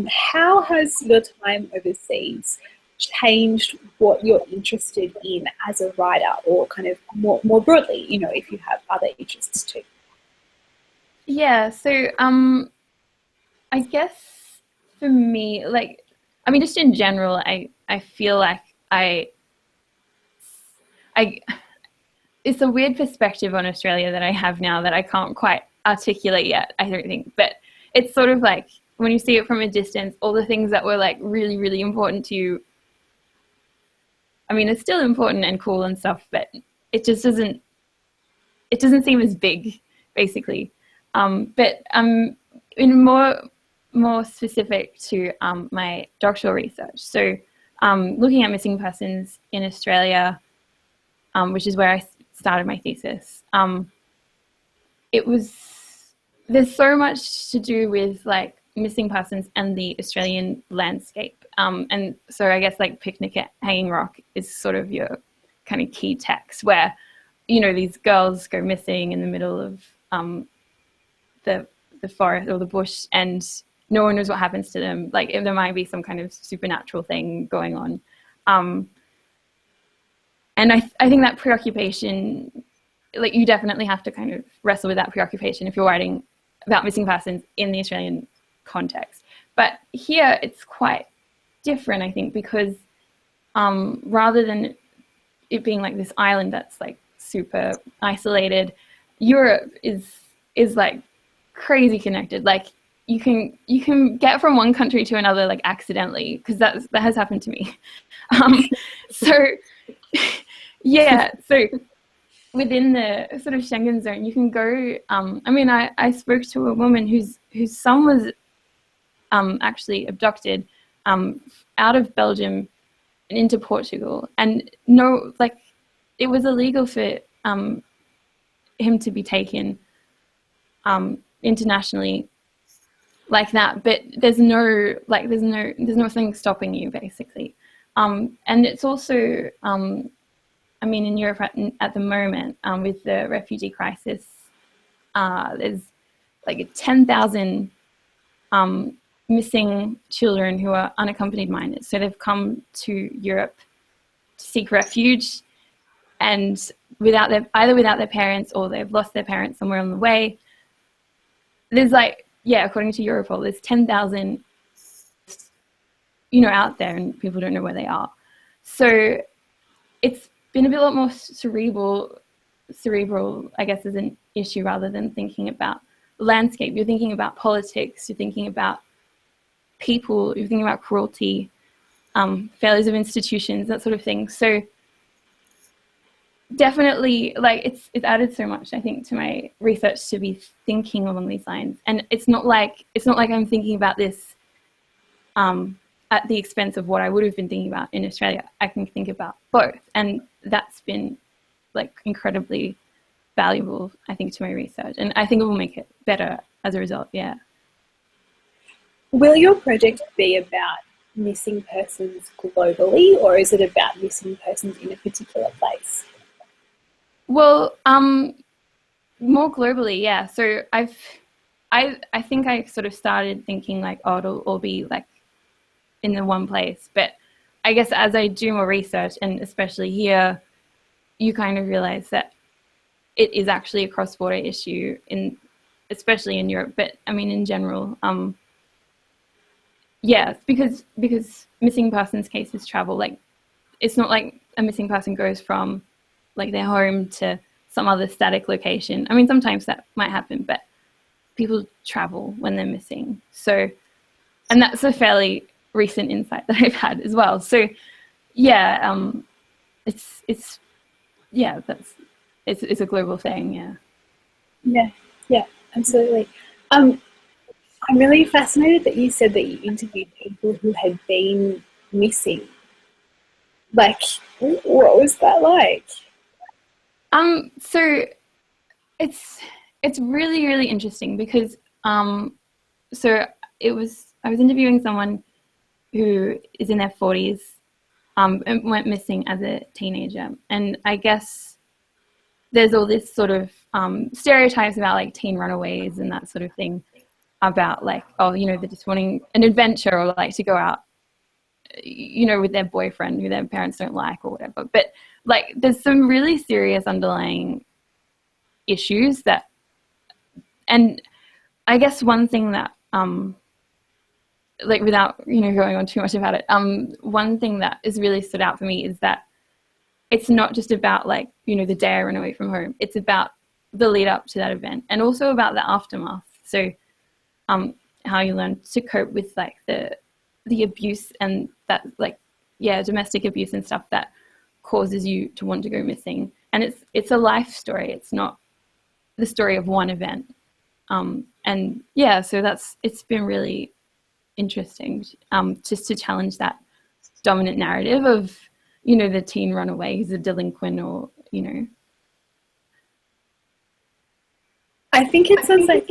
B: how has your time overseas changed what you're interested in as a writer, or kind of more broadly, you know, if you have other interests too?
A: Yeah, so I guess for me, like, I mean, just in general, I feel like I it's a weird perspective on Australia that I have now that I can't quite articulate yet, I don't think. But it's sort of like when you see it from a distance, all the things that were like really, really important to you, I mean, it's still important and cool and stuff, but it just doesn't seem as big, basically. But in more specific to my doctoral research. So looking at missing persons in Australia, which is where I started my thesis. There's so much to do with like missing persons and the Australian landscape. And so I guess like Picnic at Hanging Rock is sort of your kind of key text where, you know, these girls go missing in the middle of the forest or the bush, and no one knows what happens to them. Like if there might be some kind of supernatural thing going on. And I think that preoccupation, like you definitely have to kind of wrestle with that preoccupation if you're writing about missing persons in the Australian context. But here it's quite different, I think, because rather than it being like this island that's like super isolated, Europe is like crazy connected. Like you can get from one country to another like accidentally, because that has happened to me. So yeah, so within the sort of Schengen zone, you can go. I mean, I spoke to a woman whose son was actually abducted out of Belgium and into Portugal, and no, like it was illegal for him to be taken internationally like that. But there's nothing stopping you, basically. And it's also, I mean, in Europe at the moment, with the refugee crisis, there's like 10,000 missing children who are unaccompanied minors. So they've come to Europe to seek refuge, and either without their parents, or they've lost their parents somewhere on the way. There's like, yeah, according to Europol, there's 10,000 out there, and people don't know where they are. So it's been a bit more cerebral, I guess, as an issue rather than thinking about landscape. You're thinking about politics, you're thinking about people, you're thinking about cruelty, failures of institutions, that sort of thing. So definitely, like, it's added so much, I think, to my research to be thinking along these lines. And it's not like I'm thinking about this at the expense of what I would have been thinking about in Australia. I can think about both, and that's been like incredibly valuable, I think, to my research, and I think it will make it better as a result. Yeah.
B: Will your project be about missing persons globally, or is it about missing persons in a particular place?
A: Well, more globally, yeah. So I think I sort of started thinking like, oh, it'll all be like in the one place, but I guess as I do more research, and especially here, you kind of realize that it is actually a cross-border issue, especially in Europe, but I mean in general. Yeah, because missing persons cases travel. Like, it's not like a missing person goes from like their home to some other static location. I mean, sometimes that might happen, but people travel when they're missing. So, and that's a fairly recent insight that I've had as well. So, yeah, it's a global thing. Yeah.
B: Yeah, absolutely. I'm really fascinated that you said that you interviewed people who had been missing. Like, what was that like?
A: So it's really, really interesting because so I was interviewing someone who is in their 40s and went missing as a teenager, and I guess there's all this sort of stereotypes about like teen runaways and that sort of thing, about like, oh, they're just wanting an adventure, or like to go out, with their boyfriend who their parents don't like or whatever. But like, there's some really serious underlying issues that, and I guess one thing that, like, without, going on too much about it, one thing that has really stood out for me is that it's not just about like, the day I ran away from home. It's about the lead up to that event, and also about the aftermath. So how you learn to cope with like the abuse and that, like, domestic abuse and stuff that causes you to want to go missing. And it's a life story. It's not the story of one event. And yeah, so it's been really interesting just to challenge that dominant narrative of, the teen runaway who's a delinquent, or,
B: I think it sounds like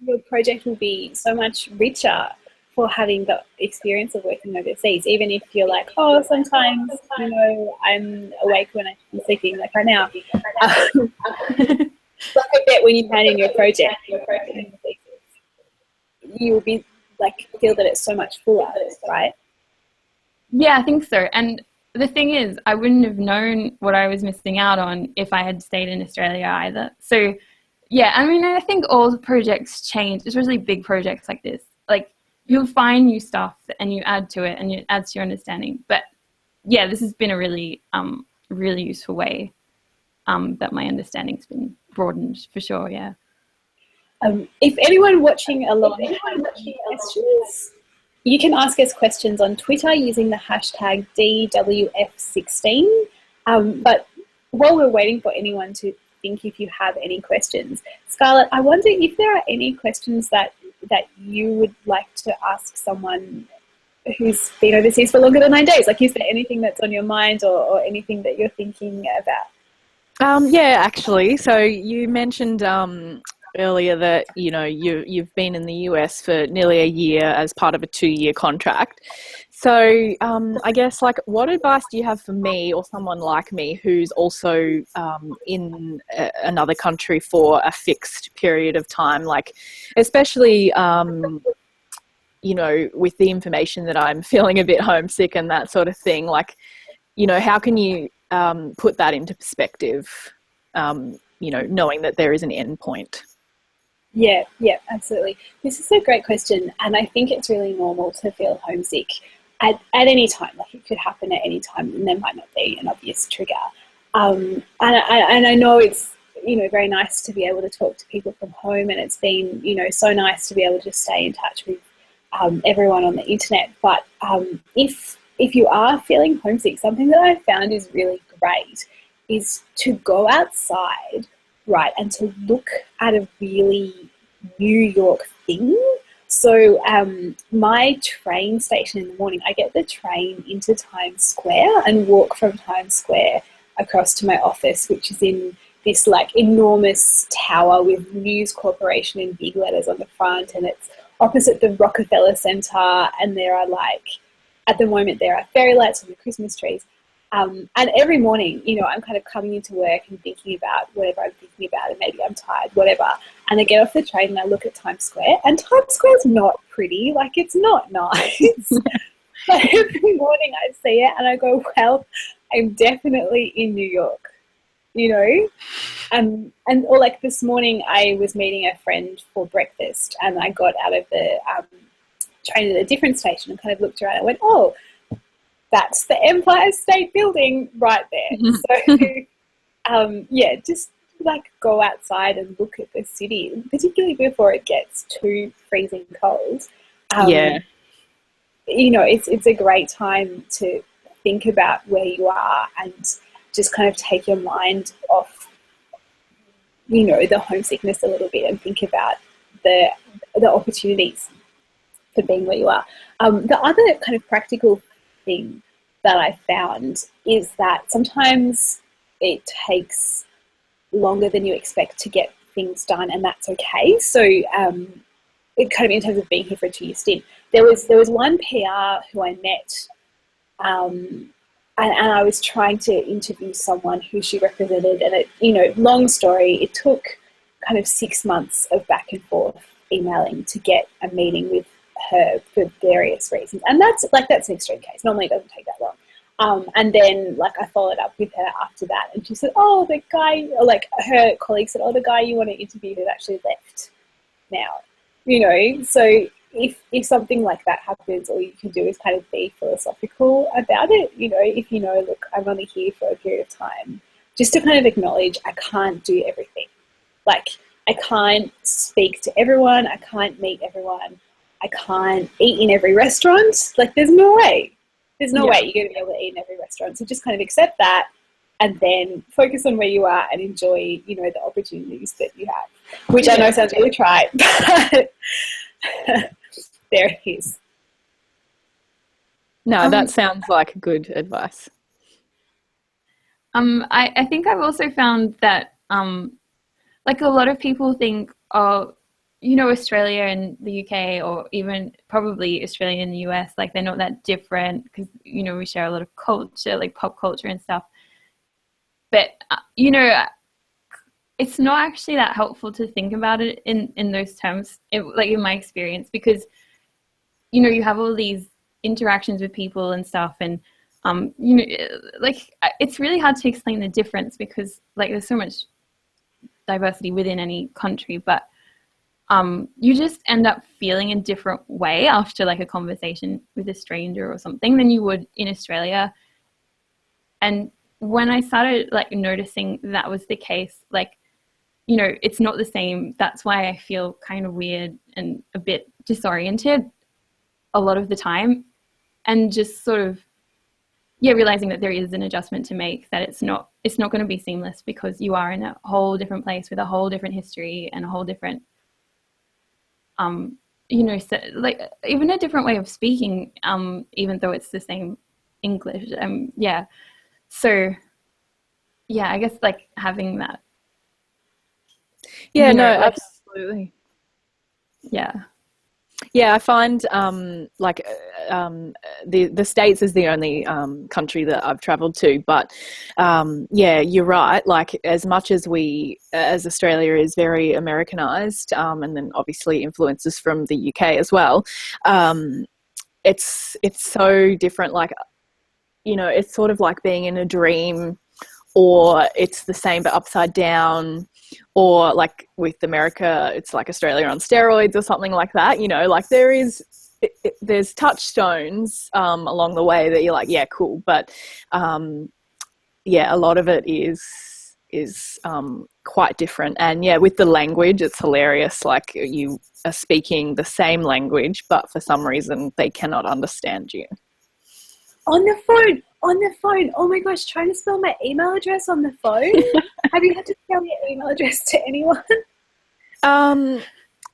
B: your project will be so much richer for having the experience of working overseas, even if you're like, oh, sometimes, I'm awake when I'm sleeping, like right now. Like I bet when you hand in your project, you'll be like, feel that it's so much fuller, right?
A: Yeah, I think so. And the thing is, I wouldn't have known what I was missing out on if I had stayed in Australia either. So yeah, I mean, I think all the projects change, especially big projects like this. Like, you'll find new stuff and you add to it and it adds to your understanding. But yeah, this has been a really, really useful way that my understanding's been broadened, for sure. Yeah.
B: If anyone watching along has questions, you can ask us questions on Twitter using the hashtag DWF16. But while we're waiting for anyone to think, if you have any questions, Scarlett, I wonder if there are any questions that you would like to ask someone who's been overseas for longer than 9 days. Like, is there anything that's on your mind, or anything that you're thinking about?
C: Yeah, actually. So you mentioned earlier that you've been in the US for nearly a year as part of a 2-year contract. So I guess, like, what advice do you have for me or someone like me who's also in another country for a fixed period of time, like, especially with the information that I'm feeling a bit homesick and that sort of thing, like, how can you put that into perspective, knowing that there is an end point?
B: Yeah, yeah, absolutely. This is a great question, and I think it's really normal to feel homesick at any time. Like it could happen at any time, and there might not be an obvious trigger. And I know it's very nice to be able to talk to people from home, and it's been so nice to be able to stay in touch with everyone on the internet. But if you are feeling homesick, something that I found is really great is to go outside, right, and to look at a really New York thing. So my train station in the morning, I get the train into Times Square and walk from Times Square across to my office, which is in this like enormous tower with News Corporation in big letters on the front, and it's opposite the Rockefeller Center, and there are at the moment there are fairy lights on the Christmas trees. And every morning, I'm kind of coming into work and thinking about whatever I'm thinking about, and maybe I'm tired, whatever. And I get off the train and I look at Times Square, and Times Square's not pretty. Like, it's not nice. But every morning I see it and I go, well, I'm definitely in New York, or like this morning I was meeting a friend for breakfast, and I got out of the train at a different station and kind of looked around and went, oh, that's the Empire State Building right there. So, just like go outside and look at the city, particularly before it gets too freezing cold. It's a great time to think about where you are and just kind of take your mind off, the homesickness a little bit, and think about the opportunities for being where you are. The other kind of practical thing that I found is that sometimes it takes longer than you expect to get things done, and that's okay. So it kind of, in terms of being here for a 2-year stint, there was one PR who I met, and I was trying to interview someone who she represented, and it, long story, it took kind of 6 months of back and forth emailing to get a meeting with her for various reasons. And that's an extreme case. Normally it doesn't take that long. And then I followed up with her after that, and she said, oh, the guy, or her colleague said, oh, the guy you want to interview has actually left now, so if something like that happens, all you can do is kind of be philosophical about it, if look, I'm only here for a period of time, just to kind of acknowledge I can't do everything. I can't speak to everyone, I can't meet everyone, I can't eat in every restaurant. There's no way. There's no way you're going to be able to eat in every restaurant. So just kind of accept that, and then focus on where you are and enjoy, the opportunities that you have, which I know sounds really trite, but there it is.
C: No, that sounds like good advice.
A: I think I've also found that a lot of people think, oh, Australia and the UK, or even probably Australia and the US, they're not that different because, we share a lot of culture, pop culture and stuff. But, it's not actually that helpful to think about it in those terms, in my experience, because, you have all these interactions with people and stuff, and, it's really hard to explain the difference because, there's so much diversity within any country, but you just end up feeling a different way after a conversation with a stranger or something than you would in Australia. And when I started noticing that was the case, it's not the same. That's why I feel kind of weird and a bit disoriented a lot of the time, and just sort of realizing that there is an adjustment to make, that it's not going to be seamless because you are in a whole different place with a whole different history and a whole different even a different way of speaking, even though it's the same English. So I guess having that.
C: Absolutely. Yeah, I find the States is the only country that I've travelled to, but you're right. As much as as Australia is very Americanized, and then obviously influences from the UK as well, it's so different. It's sort of like being in a dream or it's the same but upside down, or like with America, it's like Australia on steroids or something like that. You know, like there's touchstones along the way that you're like, yeah, cool. But yeah, a lot of it is quite different. And yeah, with the language, it's hilarious. Like you are speaking the same language, but for some reason they cannot understand you.
B: On the phone. Oh my gosh, trying to spell my email address on the phone. Have you had to spell your email address to anyone?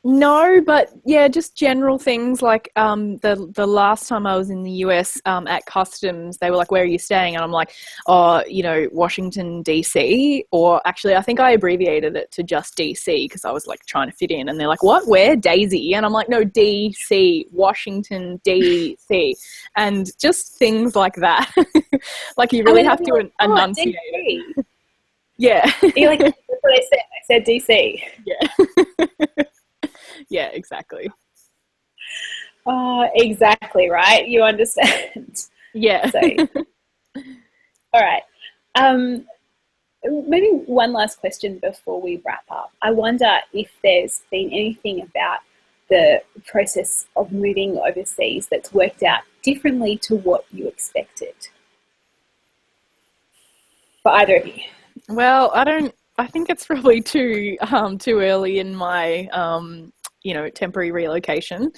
C: No, but yeah, just general things like the last time I was in the US at customs, they were like, where are you staying? And I'm like, oh, you know, Washington, DC. Or actually, I think I abbreviated it to just DC because I was like trying to fit in. And they're like, what? Where? Daisy? And I'm like, no, DC, Washington, DC. And just things like that. Like you really have to enunciate it. Yeah.
B: You're like, that's what I said. I said DC.
C: Yeah. Yeah, exactly.
B: Oh, exactly, right? You understand.
C: Yeah.
B: So, all right. Maybe one last question before we wrap up. I wonder if there's been anything about the process of moving overseas that's worked out differently to what you expected for either of you.
C: Well, I think it's probably too early in my temporary relocation.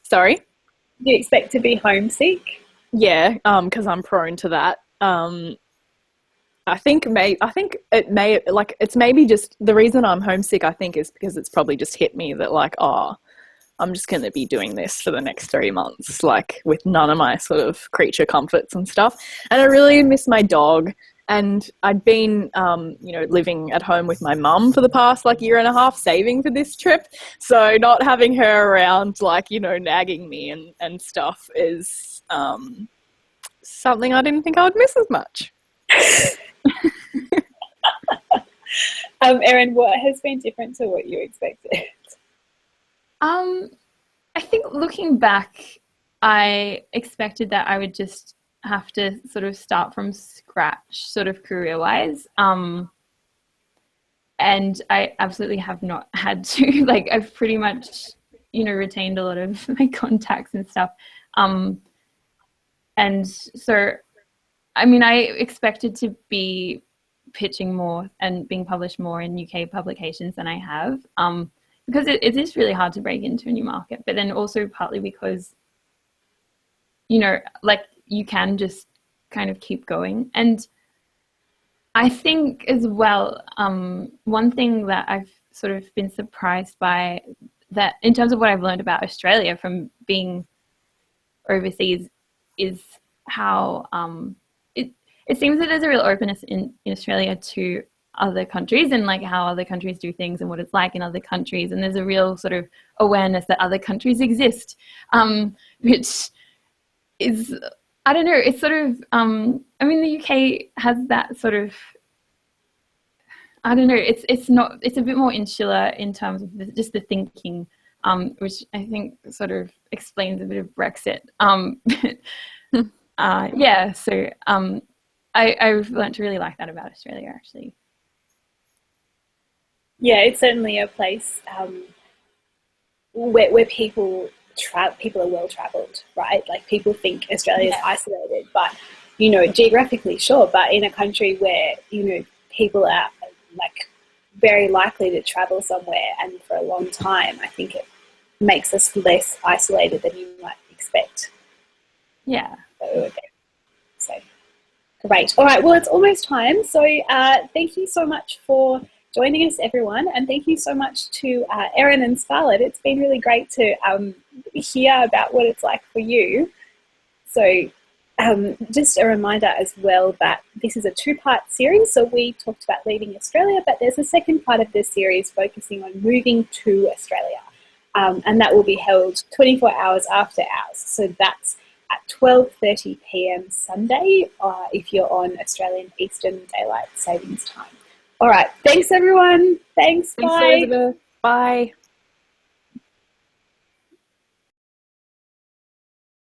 C: Sorry?
B: Do you expect to be homesick?
C: Yeah, because I'm prone to that. I think it's maybe just the reason I'm homesick, I think, is because it's probably just hit me that like, oh, I'm just going to be doing this for the next 3 months, like with none of my sort of creature comforts and stuff. And I really miss my dog. And I'd been, living at home with my mum for the past like year and a half, saving for this trip. So not having her around, like, you know, nagging me and stuff is something I didn't think I would miss as much.
B: Erin, what has been different to what you expected?
A: I think looking back, I expected that I would just have to sort of start from scratch, sort of career-wise. And I absolutely have not had to. Like, I've pretty much, retained a lot of my contacts and stuff. And so, I mean, I expected to be pitching more and being published more in UK publications than I have, because it is really hard to break into a new market. But then also partly because, you can just kind of keep going. And I think as well, one thing that I've sort of been surprised by, that in terms of what I've learned about Australia from being overseas, is how it seems that there's a real openness in Australia to other countries and like how other countries do things and what it's like in other countries. And there's a real sort of awareness that other countries exist, which is, I don't know, it's sort of, the UK has that sort of, I don't know, it's a bit more insular in terms of just the thinking, which I think sort of explains a bit of Brexit. So I've learned to really like that about Australia, actually.
B: Yeah, it's certainly a place where people are well travelled, right? Like, people think Australia is isolated, but geographically, sure, but in a country where people are like very likely to travel somewhere and for a long time, I think it makes us less isolated than you might expect.
A: Yeah.
B: So great. All right. Well, it's almost time. So thank you so much for joining us, everyone, and thank you so much to Erin and Scarlett. It's been really great to hear about what it's like for you. So just a reminder as well that this is a 2-part series. So we talked about leaving Australia, but there's a second part of this series focusing on moving to Australia, and that will be held 24 hours after ours. So that's at 12:30 p.m. Sunday if you're on Australian Eastern Daylight Savings Time. All right. Thanks, everyone. Thanks. Bye.
C: Elizabeth. Bye.